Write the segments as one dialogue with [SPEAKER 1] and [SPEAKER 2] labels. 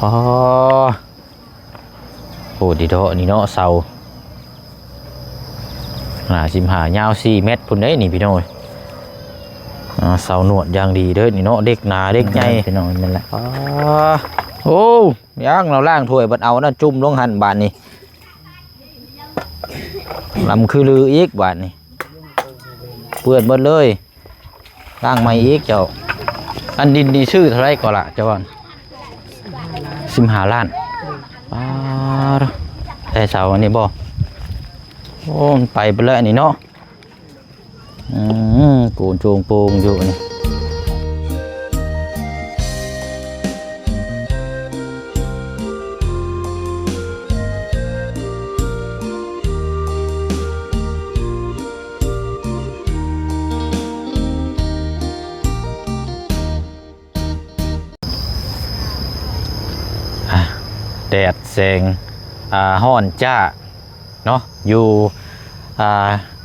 [SPEAKER 1] อ๋อโอ้ดีโดนี่เนาะเสาสิมหายาว4 เมตรพุ่นได้นี่พี่น้อยเสาหนวดอย่างดีเด้อนี่เนาะเด็กหนาเด็กใหญ่พี่น้อยนั่นแหละโอ้ย่างเราล่างถ้วยบัดเอานั่นจุ่มลงหั่นบาดนี่ลำคือลืออีกบาดนี่เปื้อนหมดเลยล่างใหม่อีกเจ้าอันดินดีชื่อเท่าไรก่อนละเจ้าก่อน15 ล้านแต่เสาอันนี้บ่โอ้ไปเลยนี่เนาะกูนโจงโปงอยู่นี่แดดแสงห้อนจ้าเนาะอยู่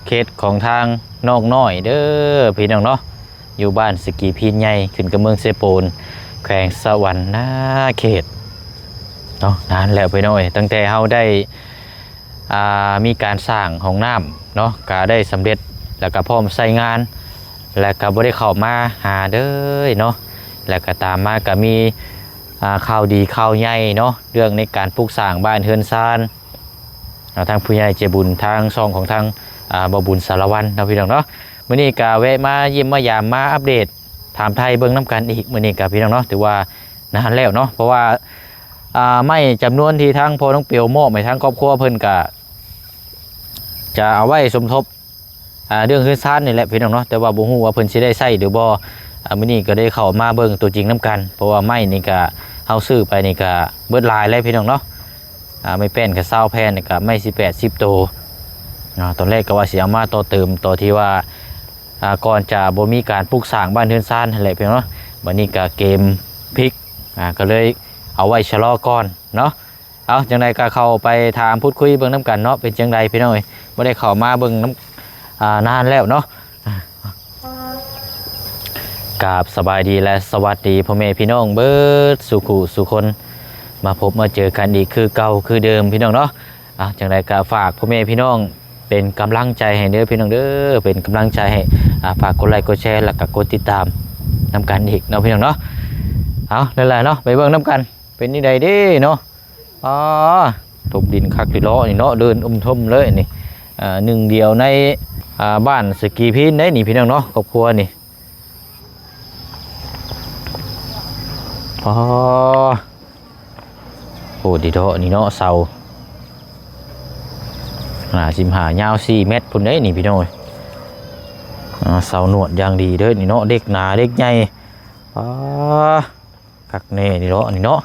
[SPEAKER 1] เขตของทางนอกน้อยเด้อพี่น้องเนาะอยู่บ้านสกีพีนใหญ่ขึ้นกับเมืองเซโปนแขวงสวรรค์นาเขตเนาะนานแล้วพี่น้อยตั้งแต่เฮาได้มีการสร้างห้องน้ำเนาะก็ได้สำเร็จแล้วก็พร้อมใช้งานแล้วก็บ่ได้เข้ามาหาเด้อเนาะแล้วก็ตามมาก็มีข่าวดีข่าวใหญ่เนาะเรื่องในการปลูกสร้างบ้านเฮือนซานทางผู้ใหญ่ใจบุญทางซองของทางบ่บุญสารวัตรนะพี่น้องเนาะมื้อนี้ก็แวะมาเยี่ยมมายามมาอัปเดตถามไทยเบิ่งน้ำกันอีกมื้อนี้ก็พี่น้องเนาะถือว่านานแล้วเนาะเพราะว่าไม่จำนวนที่ทางพ่อน้องเปียวมอบให้ทางครอบครัวเพิ่นก็จะเอาไว้สมทบเรื่องเฮือนซานนี่แหละพี่น้องเนาะแต่ว่าบ่ฮู้ว่าเพิ่นสิได้ใช้หรือบ่มื้อนี้ก็ได้เข้ามาเบิ่งตัวจริงน้ำกันเพราะว่าไม้นี่ก็เฮาซื้อไปนี่ก็เบิดลายแล้วพี่น้องเนาะไม่เป็นกับ20 แผ่นนี่ก็ไม่18 10 ตัวตอนแรกก็ว่าสิเอามาต่อเติมต่อที่ว่าก่อนจะบ่มีการปลูกสร้างบ้านเรือนซ่านนั่นแหละพี่น้องเนาะวันนี้ก็เกมพลิกก็เลยเอาไว้ชะลอก่อนเนาะเอาจังไดก็เข้าไปถามพูดคุยเบิ่งน้ำกันเนาะเป็นจังไดพี่น้องบ่ได้เข้ามาเบิ่งน้ำนานแล้วเนาะกราบสบายดีและสวัสดีพ่อแม่พี่น้องเบิดสุขุสุคนมาพบมาเจอกันอีกคือเก่าคือเดิมพี่น้องเนาะจังไดก็ฝากพ่อแม่พี่น้องเป็นกำลังใจให้เด้อพี่น้องเด้อเป็นกำลังใจให้ฝากกดไลค์กดแชร์แล้วก็กดติดตามนำกันอีกเนาะพี่น้องเนาะเอานั่นแหละเนาะไปเบิ่งน้ำกันเป็นนี่ใดเด้เนาะถมดินคักดิล้อนี่เนาะเดินทุ่มเลยนี่หนึ่งเดียวในบ้านสกีพีนได้นี่พี่น้องเนาะครอบครัวนี่โอ้ดีโดนี่เนาะเสาสิมหายาว4 เมตรพุ่นได้นี่พี่น้อยเสาหนวดอย่างดีเด้อนี่เนาะเด็กหนาเด็กใหญ่คักแน่นี่เนาะนี่เนาะ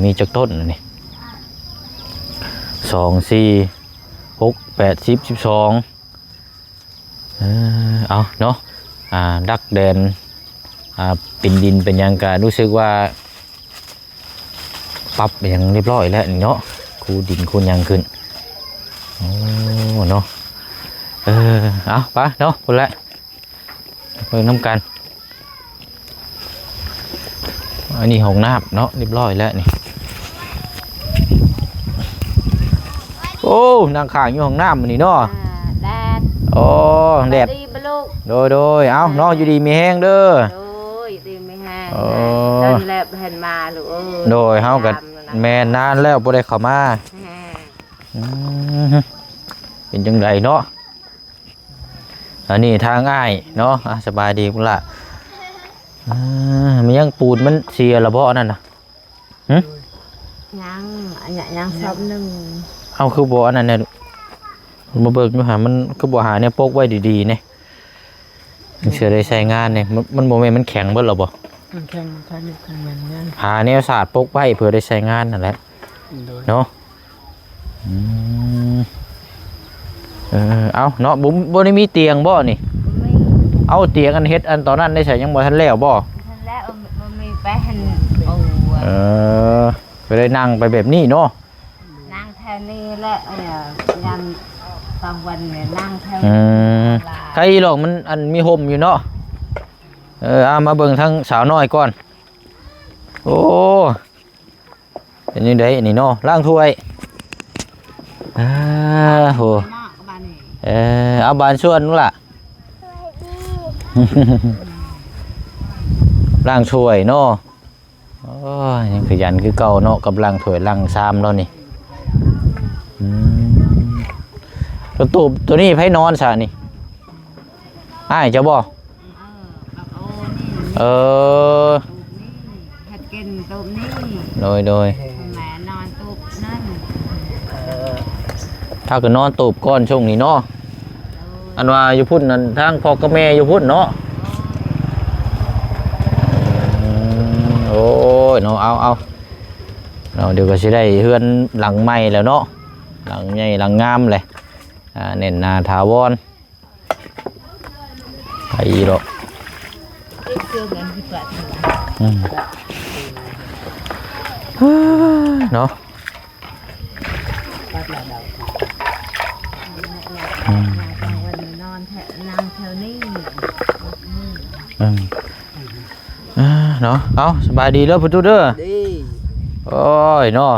[SPEAKER 1] มีจักต้นนี่2 4 6 8 10 12เอาเนาะดักแดนเป็นดินเป็นยังกะรู้สึกว่าปรับอย่างเรียบร้อยแล้วนี่เนาะคูดินคูยังขึ้นโอ้เนาะเอาไปเนาะคนละเพิ่งน้ำกันอันนี้ห้องน้ำเนาะเรียบร้อยแล้วนี่โอ้นางขางอยู่ห้องน้ำมันนี่เนาะ
[SPEAKER 2] แดด
[SPEAKER 1] โอ้แดดโดยเอาเนาะอยู่ดีมีแห้งเด้อ
[SPEAKER 2] ดีไม่แห้งนั่นแหละเห็นมาหรือ
[SPEAKER 1] โดยเฮากับแม่นานแล้วบ่ได้เข้ามาเป็นจังไดเนาะอันนี้ทางง่ายเนาะสบายดีพุ่นล่ะมันยังปูนมันเสียละบ่นั่นน่ะ
[SPEAKER 2] ยังซ้ำนึง
[SPEAKER 1] เอาคือบ่อันนั้นเนี่ยมาเบิกอยู่หามันคือบ่หาเนี่ยปกไว้ดีๆเนี่ยเชื่อได้ใช้งานเนี่ยมันโมเมนต์มันแข็งเบิดหรอบ่
[SPEAKER 2] มันแข็งใช่ไหมมัน
[SPEAKER 1] หาเนี่ยศาสตร์ปกไว้เพื่อได้ใช้งานนั่นแหละเนาะเอาเนาะบ่ได้มีเตียงบ่นี่เอาเตียงอันเฮ็ดอันตอนนั้นได้ใช้ยังบ่ทันแล้วบ่
[SPEAKER 2] ทันแล้วมันมีไปหัน
[SPEAKER 1] ไปได้นั่งไปแบบนี้เนาะ
[SPEAKER 2] นั่งแถวนี้แหละยามกลางวันเนี่ยนั่งแถว
[SPEAKER 1] ใครหรอกมันอันมีห่มอยู่เนาะเอามาเบิ่งทั้งสาวน้อยก่อนโอ้ เป็นยังไงนี่เนาะล้างถ้วยโหเอาบานส่วนนู้นล่ะล้างถ้วยเนาะโอ้ยยังขยันคือเก่าเนาะกับล้างถ้วยล้างชามแล้วนี่ตัวนี้ไผนอนซะนี่อ้ายเจ้าบ่เออ
[SPEAKER 2] เฮ็ดกินตูบนี่
[SPEAKER 1] โดย
[SPEAKER 2] แม่นอนตูบนั่น
[SPEAKER 1] ถ้าก็นอนตูบก้อนช่วงนี้เนาะอันว่าอยู่พุ่นนั่นทางพ่อกับแม่อยู่พุ่นเนาะโอ้ยเนาะเอาเดี๋ยวก็สิได้เฮือนหลังใหม่แล้วเนาะหลังใหญ่หลังงามเลยเน้นหน้าถาวรไปหรอกเนาะ
[SPEAKER 2] นอนนั่งแถวนี้
[SPEAKER 1] เนาะเอาสบายดีแล้วพุทธเด้อโอ้ยเนาะ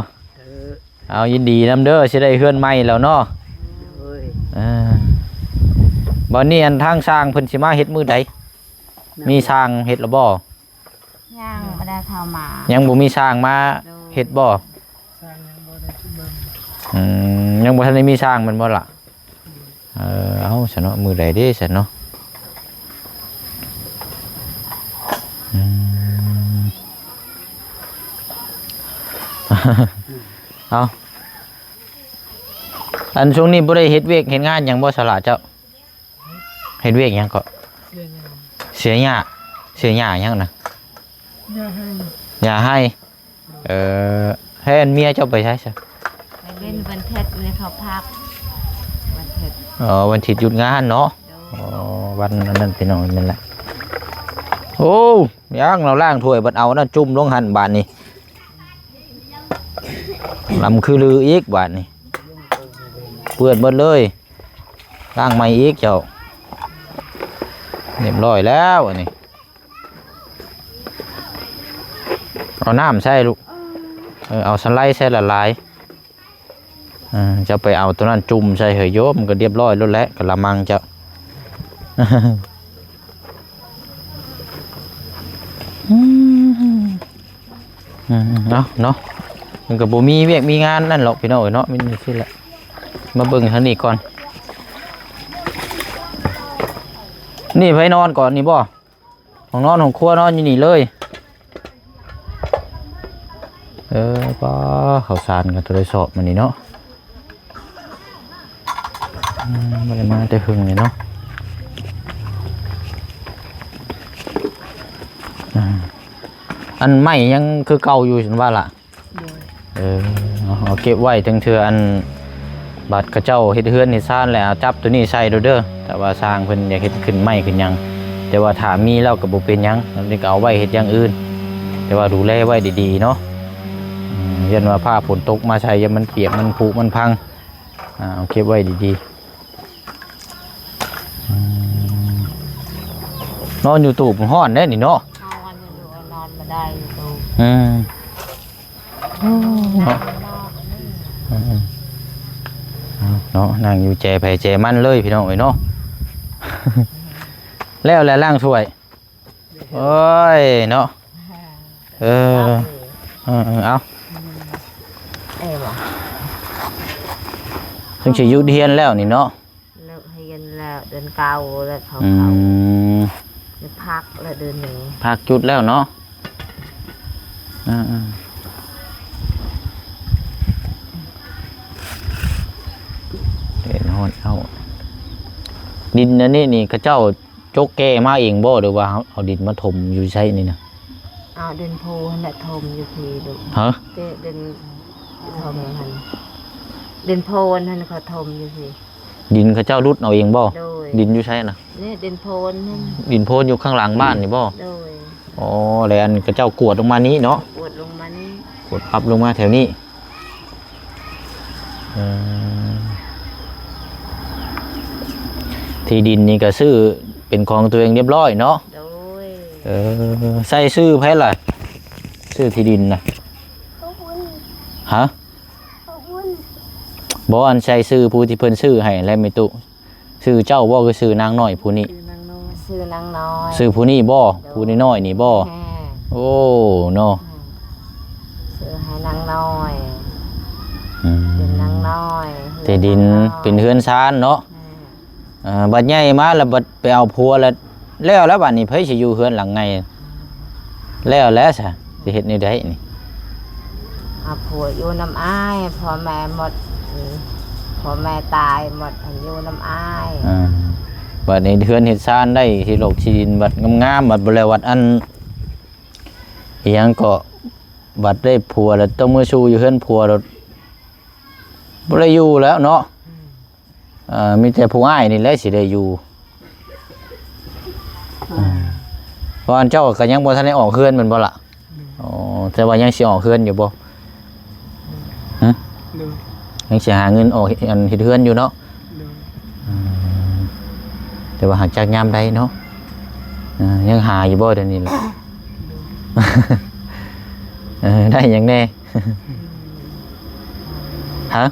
[SPEAKER 1] เอายินดีนำเด้อสิได้เฮือนใหม่แล้วเนาะบ่นี้อันทางสร้างเพิ่นสิมาเฮ็ดมื้อใดมีสร้างเฮ็ดแล้วบ่
[SPEAKER 2] ยังบ่ได้เข้ามา
[SPEAKER 1] ยังบ่มีสร้างมาเฮ็ดบ่ยังบ่ทันได้มีสร้างมันบ่ล่ะเอาซั่นเนาะมื้อใดเด้ซั่นเนาะเอาอันช่วงนี้บ่ได้เฮ็ดเวียกเฮ็ดงานหยังบ่สละเจ้าเฮ็ดเวียกหยังก็เสียหญ้าหยังน่ะอย่าให้ให้อันเมียเจ้าไปใช้ซะ
[SPEAKER 2] ไปเล่นวันเทศในเขาพักวันเทศ
[SPEAKER 1] วันอาทิตย์หยุดงานเนาะวันนั้นพี่น้องนั่นแหละโอ้ย่างเราล้างถ้วยบัดเอานั่นจุ่มลงหั่นบาดนี้ลำคือลืออีกบาดนี้เปื้อนหมดเลยล้างใหม่อีกเจ้าเรียบร้อยแล้วอันนี้เอาน้ำใส่ลูกเอาสไลด์ใส่ละลายจะไปเอาตัวนั้นจุ่มใส่เหยโยมก็เรียบร้อยแล้วแหละกระมังเจ้าเนาะมันกับบ่มีเวียกมีงานนั่นหรอกพี่น้องเนาะมันนี่สิแหละมาเบิ่งทางนี้ก่อนนี่ไปนอนก่อนนี่บ่ของนอนของครัวนอนอยู่นี่เลยป้าข้าวสารกันตัวได้สอบมันนี่เนาะไม่ได้มาแต่หึงเลยเนาะอันใหม่ยังคือเก่าอยู่ฉันว่าล่ะเอาเก็บไว้ถึงเธออันบัดกระเจ้าเฮ็ดเฮือนเฮ็ดซ่านแล้วจับตัวนี้ใส่เด้อแต่ว่าสร้างเพิ่นอยากเฮ็ดขึ้นใหม่ขึ้นหยังแต่ว่าถ้ามีแล้วก็บ่เป็นหยังนี่ก็เอาไว้เฮ็ดอย่างอื่นแต่ว่าดูแลไว้ดีๆเนาะยันว่าผ้าฝนตกมาใช้ยันมันเปียกมันผุมันพังเอาเก็บไว้ดีๆนอนอยู่ตู้ห้อนได้นี่เนาะ
[SPEAKER 2] นอนมาได้ตู้
[SPEAKER 1] เนาะนั่งอยู่แจไผ่แจมันเลยพี่น้องเอ้ยเนาะแล้วแหละล่างถ้วยโอ้ยเนาะเอาต้องใช้ยุเทียนแล้วนี่เนาะ
[SPEAKER 2] เลิกเฮียนแล้วเดินเก่าแล้วเขาพักแล้วเดินหนี
[SPEAKER 1] พักจุดแล้วเนาะเดินหอนเข้าดินนั่นนี่ข้าเจ้าโจกแก่มาเองบ่หรือว่าเอาดินมาถมอยู่ใช่นี่นะ
[SPEAKER 2] เดินโพหันแหละถมอยู่ทีดู
[SPEAKER 1] ฮะ
[SPEAKER 2] เดินถมหันเดินโพนหันเขาถมอยู่ที
[SPEAKER 1] ดินข้าเจ้ารุดเอาเองบ่ดินอยู่ใช่น่ะ
[SPEAKER 2] นี่เดินโพน
[SPEAKER 1] ดินโพนอยู่ข้างหลังบ้านนี่บ่อ๋อแล้วอันข้าเจ้ากวดลงมานี้เนาะ
[SPEAKER 2] กวดลงมานี้
[SPEAKER 1] กวดปับลงมาแถวนี้ที่ดินนี่ก็ซื้อเป็นของตัวเองเรียบร้อยเนาะใส่ซื้อไผล่ะซื้อที่ดินนะ ฮะบ่อันใช้ชื่อผู้ที่เพิ่นชื่อให้แล้วไม่ตุชื่อเจ้าบ่คือชื่อนางน้อยผู้นี้
[SPEAKER 2] ซื้อนางน้อย
[SPEAKER 1] ชื่อผู้นี้บ่ผู้น้อยๆนี่บ่โอ้เนาะ
[SPEAKER 2] ซื้อให้นางน้อย
[SPEAKER 1] อืม
[SPEAKER 2] เป็นนางน้อย
[SPEAKER 1] แต่ดินเป็นเฮือนชานเนาะบัดใหญ่มาแล้วบัดไปเอาผัวแล้วบัดนี้เพิ่นสิอยู่เฮือนหลังไงแล้วซะสิเฮ็ดแนวใดนี่
[SPEAKER 2] เอาผัวอยู่น้ำอ้ายพ่อแม่หมดพ่อแม่ตายหมดอยู่น้ำอ้าย
[SPEAKER 1] บัดนี้เฮือนเฮ็ดชานได้ที่โลกที่ดินบัดงามๆบัดบ่แล้วบัดอันอิหยังก็บัดได้ผัวแล้วต้องมือชูอยู่เฮือนผัวแล้วบ่ได้อยู่แล้วเนาะมีแต่ผู้อ้ายนี่แหละสิได้อยู่เพราะอันเจ้าก็ยังบ่ทันได้ออกเฮือนแม่นบ่ล่ะอ๋อแต่ว่ายังสิออกเฮือนอยู่บ่ฮะยังสิหาเงินออกอันเฮ็ดเฮือนอยู่เนาะแต่ว่าหากจากยามใดเนาะยังหาอยู่บ่เดี๋ยวนี้ล่ะ ได้หยังแน่ ฮะ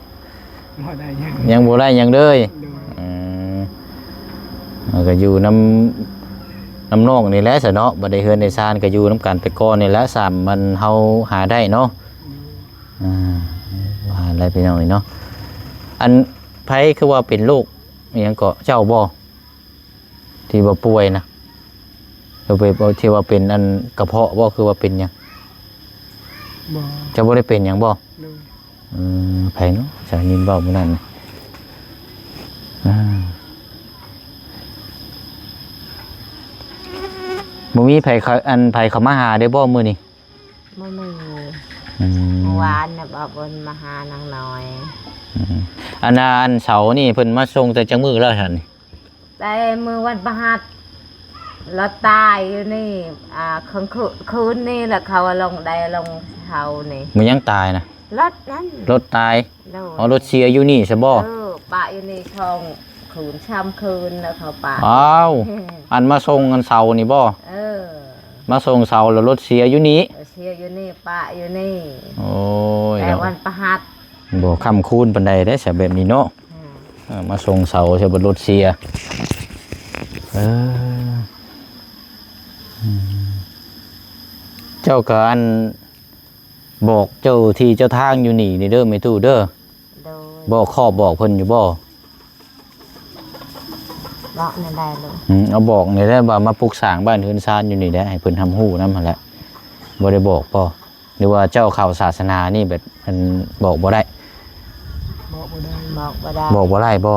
[SPEAKER 1] ยังบ่ได้หยังเลยก็อยู่น้ำนองนี่แหละซะเนาะบ่ได้เฮือนในซานก็อยู่น้ำกันไปก่อนนี่แหละสามมันเฮาหาได้เนาะว่าอะไรพี่น้องนี่เนาะอันไผคือว่าเป็นลูกอิหยังก็เจ้าบ่ที่ว่าป่วยนะเราไปที่ว่าเป็นอันกระเพาะบ่คือว่าเป็นหยังบ่จะบ่ได้เป็นหยังบ่ไผเนาะจะยินเว้ามื้อนั้นบ่มีไผเขามาหาได้บ่มื้อนี้
[SPEAKER 2] ไม่มีเมื่อวานน่ะบอกว่ามาหานางน้อย
[SPEAKER 1] อันเสาร์นี่เพิ่นมาส่งแต่จังมื้อแล้วหั่นนี่
[SPEAKER 2] แต่มือวันประหัสเราตายอยู่นี่คืนนี่แหละเขาลงได้ลงเท้านี่
[SPEAKER 1] มันยังตายนะ
[SPEAKER 2] รถนั้น
[SPEAKER 1] รถตายรถเสียอยู่นี่ซะบ่
[SPEAKER 2] ปะอยู่นี่ช่องคืนช้ำคืนแล้วเขาปะ
[SPEAKER 1] อ้าวอันมาส่งอันเสาร์นี่บ่มาส่งเสาร์แล้วรถเสียอยู่นี่
[SPEAKER 2] เสียอยู่นี่ปะอยู่นี่
[SPEAKER 1] โอ้ย
[SPEAKER 2] แต่วันประหัส
[SPEAKER 1] บ่ค่ำคูณปานใดได้ซะแบบนี้เนาะมาส่งเสาใช่บนรถเสียเจ้าก็อันบอกเจ้าที่เจ้าทางอยู่นี่เด้อไม่ตู้เด้อบอกข้อบอกเพิ่นอยู่บ่
[SPEAKER 2] บอกในใดเลย
[SPEAKER 1] เอาบอกในได้ว่ามาปลูกสร้างบ้านเฮือนซานอยู่นี่ได้ให้เพิ่นทำฮู้นำหั่นแหละบ่ได้บอกบ่หรือว่าเจ้าเข้าศาสนานี่แบบมันบอกบ่ได้
[SPEAKER 2] บอกบ่ได้
[SPEAKER 1] บอกบ่ได้บ่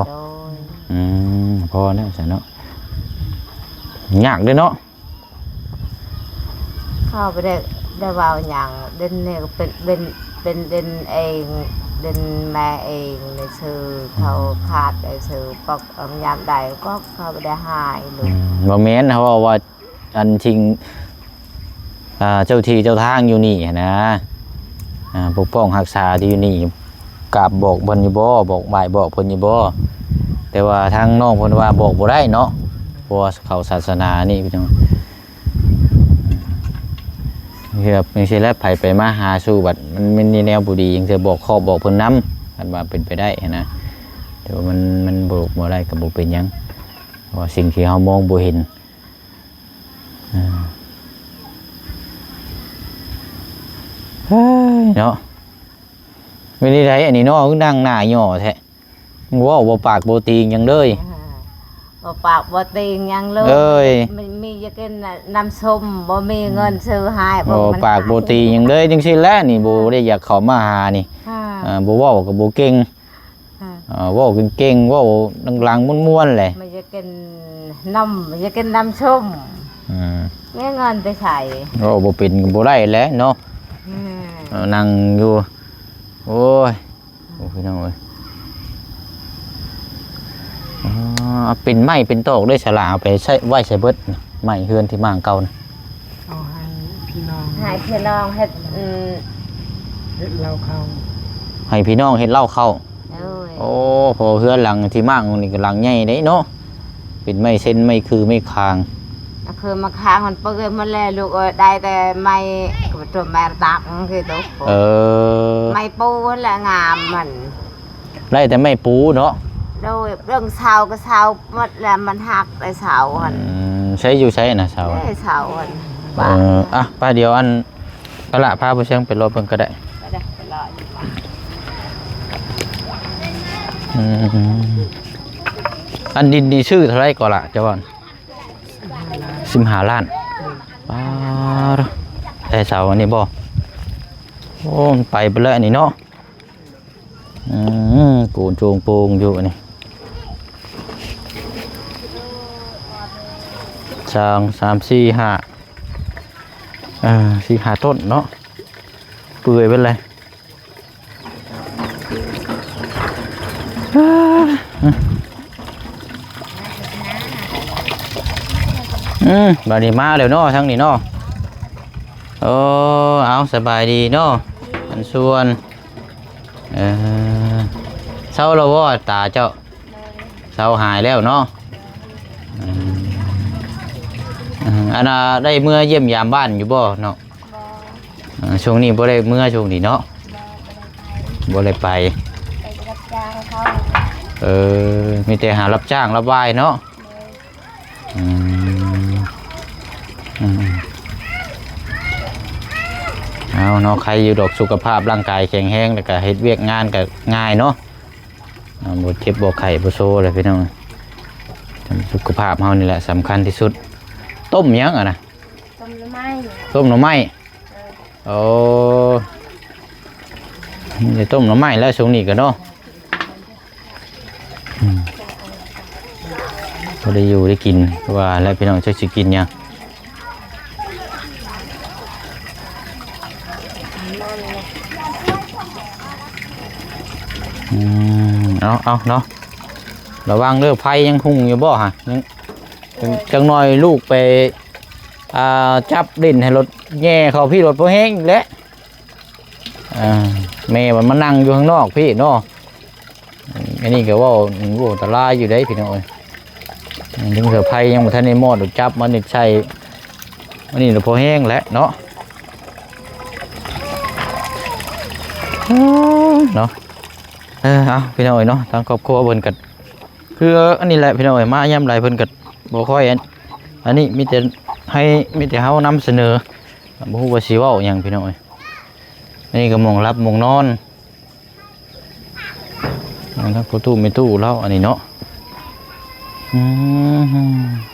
[SPEAKER 1] พอแล้วซะเนาะยากเด้อเนาะ
[SPEAKER 2] เข้าไปได้เว้าหยังเด่นนี่ก็เป็นเด่นเองเด่นแม่เองในชื่อเขาขาดในชื่อปอกยามใดก็เข้าไปได้หายเลย
[SPEAKER 1] บ่แม่นเขาว่าอันจริงเจ้าที่เจ้าทางอยู่นี่นะปกป้องรักษาที่อยู่นี่กราบบอกเพิ่นอยู่บ่บอกบ่ายบอกเพิ่นอยู่บ่แต่ว่าทางน้องเพิ่นว่าบอกบ่ได้เนาะเพราะว่าเขาศาสนานี่พี่น้องแบบจังซี่แหละไผไปมาหาสู่บัดมันมีแนวบ่ดีจังซี่บอกข้อบอกเพิ่นนำคันว่าเป็นไปได้นะแต่ว่ามันบอกบ่ได้ก็บ่เป็นหยังเพราะว่าสิ่งที่เฮามองบ่เห็นเนาะวันนี้ไรอันนี้เนาะนั่งหน้าหย่อแท้ว้าวบ่ปากบ่ตีงยังเลย
[SPEAKER 2] บ่ปากบ่ตีงยังเลยมันมีจะกินน้ำส้มบ่มีเงินซื้อให้
[SPEAKER 1] บ่ปากบ่ตีงยังเลยจังซี่แหละนี่บ่ได้อยากเข้ามาหานี่บ่เว้าก็บ่เก่งเว้าเก่งๆเว้าลังๆม่วนๆแหละ
[SPEAKER 2] มันจะกินมันจะกินน้ำส้มมีเงินไปใส่
[SPEAKER 1] บ่เป็นก็บ่ได้แหละเนาะนั่งอยู่โอ้ยโอ้พี่น้องเอ้ยเป็นไม้เป็นตอกด้วยฉลาเอาไปใช้ไว้ใช้เบิดไม้เฮือนที่มางเก่านะ
[SPEAKER 3] เอาให้พี่น้อง
[SPEAKER 2] ให้พี่น้องเฮ็ด
[SPEAKER 3] เหล้าเข้า
[SPEAKER 1] ให้พี่น้องเฮ็ดเหล้าเข้าโอ้พอเฮือนหลังที่มางนี่ก็หลังใหญ่เด้เนาะเป็นไม้เส้นไม้คือไม้คาง
[SPEAKER 2] คือมาค้างมันเปื่อยมาแล้วลูกได้แต่ไม้ ตัวแม่ตักคือตัว
[SPEAKER 1] เออ
[SPEAKER 2] ไม่ปูแหละงามมัน
[SPEAKER 1] ไล่แต่ไม่ปูเนาะ
[SPEAKER 2] โดยเรื่องเสาก็เสาหมดแล้วมันหักไอ้เสาหัน
[SPEAKER 1] ใช้อยู่ใช้นะเสา
[SPEAKER 2] ไอ้เสาหัน
[SPEAKER 1] อ่ะป้าเดียวอันกระละพาผู้เชียงเป็นรถเพิ่นก็ได้
[SPEAKER 2] ก็ได้ไปรออยู่บ้าน
[SPEAKER 1] อันดินนี่ชื่อเท่าไรก่อนละเจ้าก่อน15 ล้านป้าดแต่เสาอันนี้บ่โอ้มันไปเลยอันนี้เนาะกูนโจงโปงอยู่อันนี้4 5ต้นเนาะเปื่อยไปเลยบาดนี้มาเร็วเนาะทั้งนี้เนาะโอ้เอาสบายดีเนาะอันส่วนเศร้าแล้วบ่ตาเจ้าเศร้าหายแล้วเนาะอันน่ะได้เมื่อเยี่ยมยามบ้านอยู่บ่เนาะช่วงนี้บ่ได้เมื่อช่วงนี้เนาะบ่ได้ไป
[SPEAKER 4] รับจ้างเขา
[SPEAKER 1] มีแต่หารับจ้างรับบายเนาะเอาเนาะใครอยู่ดอกสุขภาพร่างกายแข็งแรงแล้วก็เฮ็ดเวียกงานก็ง่ายเนาะบ่เจ็บบ่ไข้บ่โซเลยพี่น้องสุขภาพเฮานี่แหละสำคัญที่สุดต้มหยังอ่ะนะ
[SPEAKER 4] ต้มหน่อไม้
[SPEAKER 1] ต้มหน่อไม้โอ้นี่ต้มหน่อไม้แล้วช่วงนี้ก็เนาะบ่ได้อยู่ได้กินว่าแล้วพี่น้องจะสิกินหยังเอาเนาะระวังเรื่องไฟยังหุ่งอยู่บ่ฮะยังจังหน่อยลูกไปจับดินให้รถแง่เขาพี่รถพอแห้งแล้วแม่มันมานั่งอยู่ข้างนอกพี่เนาะอันนี้ก็ว่าโอ้ตะลายอยู่ได้พี่น้องยังเสือไฟยังบ่ทันได้หมอดจับมันนี่ใช่อันนี้รถพอแห้งแล้วเนาะเนาะเอาพี่น้องเนาะทางครอบครัวเพิ่นก็คืออันนี้แหละพี่น้องมาย่ำไรเพิ่นก็บ่ค่อยอันนี้มีแต่ให้มีแต่เฮานำเสนอบ่ฮู้ว่าสิเว้าหยังพี่น้องอันนี้ก็หม่องรับหม่องนอนทั้งประตูมีตู้แล้วอันนี้เนาะ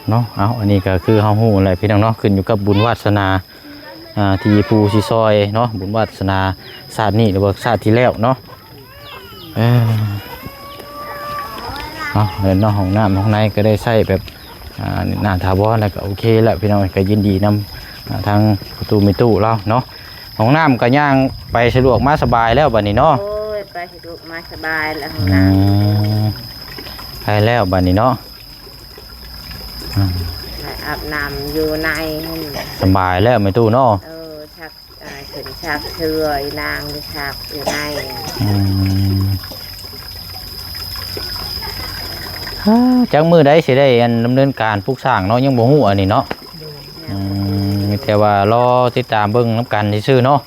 [SPEAKER 1] เนาะเอาอันนี้ก็คือเฮาฮู้แหละพี่น้องเนาะขึ้นอยู่กับบุญวาสนาที่ผู้สิซอยเนาะบุญวาสนาชาตินี้หรือว่าชาติที่แล้วเนาะเนาะห้องน้ำห้องในก็ได้ใช้แบบหน้าถาวรแล้วก็โอเคแล้วพี่น้องก็ยินดีนำทางประตูมีตู้แล้วเนาะห้องน้ำก็ย่างไปสะดวกมาสบายแล้วบัดนี้เนาะ
[SPEAKER 2] โอ้ยไปสะดวกมาสบายแล้วนะ
[SPEAKER 1] ไปแล้วบัดนี้เนาะ
[SPEAKER 2] อาบน้ำอยู่ใน
[SPEAKER 1] สบายแล้วมีตู้เนาะ
[SPEAKER 2] ชักขึ้นชักเชือยนางหรือชักอยู่ใน
[SPEAKER 1] จังมือได้สิได้ดำเนินการปลูกสร้างเนาะยังบ่ฮู้อันนี้เนาะแต่ว่ารอติดตามเบิ่งน้ำกันซื่อเนาะ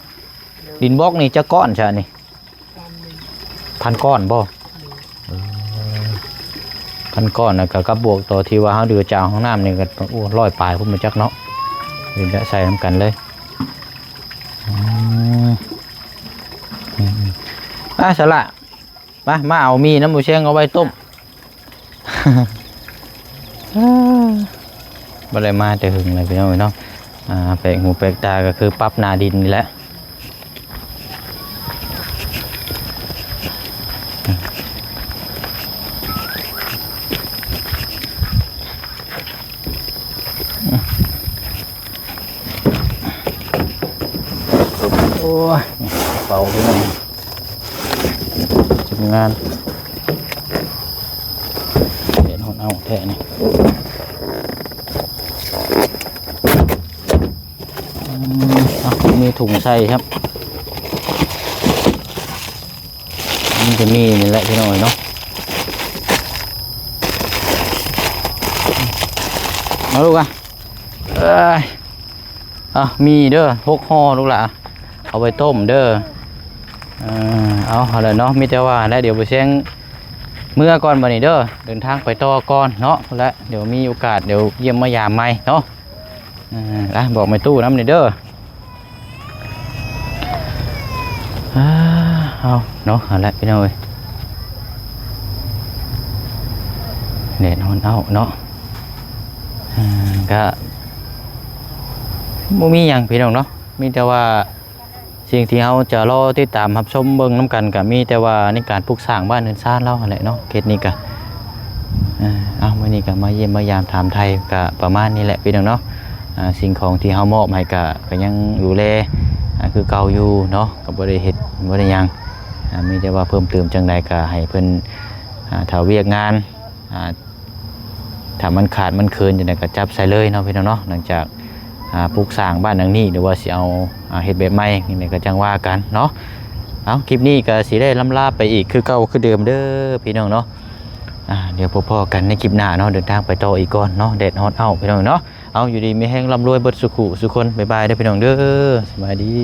[SPEAKER 1] ดินบล็อกนี่จะก้อนใช่นี่1,000 ก้อนบ่1,000 ก้อนนะกับบวกต่อที่ว่าเฮาเดือจางห้องน้ำนี่ก็100 ปลายพุ่นมาจักเนาะเดี๋ยวจะใส่น้ำกันเลยสละมาเอามีน้ำหมูเชียงเอาไว้ต้มบ่ได้มาแต่หึงเลยพี่น้องเนาะแปลกหูแปลกตาก็คือปรับหน้าดินนี่แหละโอ้ยเบาพี่น้องทำงานเห็นหอนเอาแท้นี่มีถุงใส่ครับมันจะมีนี่แหละพี่น้อยเนาะมาลูกอ่ะ มีเด้อ6ห่อลูกหล่ะเอาไปต้มเด้อเอาเลยเนาะมีแต่ว่าแล้วเดี๋ยวไปเชียงเมื่อก่อนบัดนี้เด้อเดินทางไปต่อก่อนเนาะและเดี๋ยวมีโอกาสเดี๋ยวเยี่ยมมายามใหม่เนาะบอกไม่ตู้น้ำนี่เด้อเอาเนาะเอาละพี่น้องเอ้ยเน็ตนอนเอาเนาะก็บ่มีหยังพี่น้องเนาะมีแต่ว่าสิ่งที่เราจะรอติดตามรับชมเบิ่งน้ำกันก็มีแต่ว่าในการปลูกสร้างบ้านเรือนซ่านเราอะไรเนาะเคสนี้ก็เอาวันนี้ก็มาเยี่ยมมายามถามไทยก็ประมาณนี้แหละพี่น้องเนาะสิ่งของที่เฮามอบให้ก็ยังดูแลคือเก่าอยู่เนาะก็บ่ได้เฮ็ดบ่ได้หยังมีแต่ว่าเพิ่มเติมจังใดก็ให้เพิ่นถ้าเวียกงานถ้ามันขาดมันเคินจังไดก็จับใส่เลยเนาะพี่น้องเนาะหลังจากปลูกสร้างบ้านหลังนี้หรือว่าสิเอาเฮ็ดแบบใหม่นี่ก็จังว่ากันเนาะเอาคลิปนี้ก็สิได้ล่ำลาไปอีกคือเก่าคือเดิมเด้อพี่น้องเนาะเดี๋ยวพอๆกันในคลิปหน้าเนาะเดินทางไปต่ออีกก่อนเนาะแดดฮอตเอาพี่น้องเนาะเอาอยู่ดีมีแห้งร่ำรวยเบิดสุขุสุคนบ๊ายบายเด้อพี่น้องเด้อสบายดี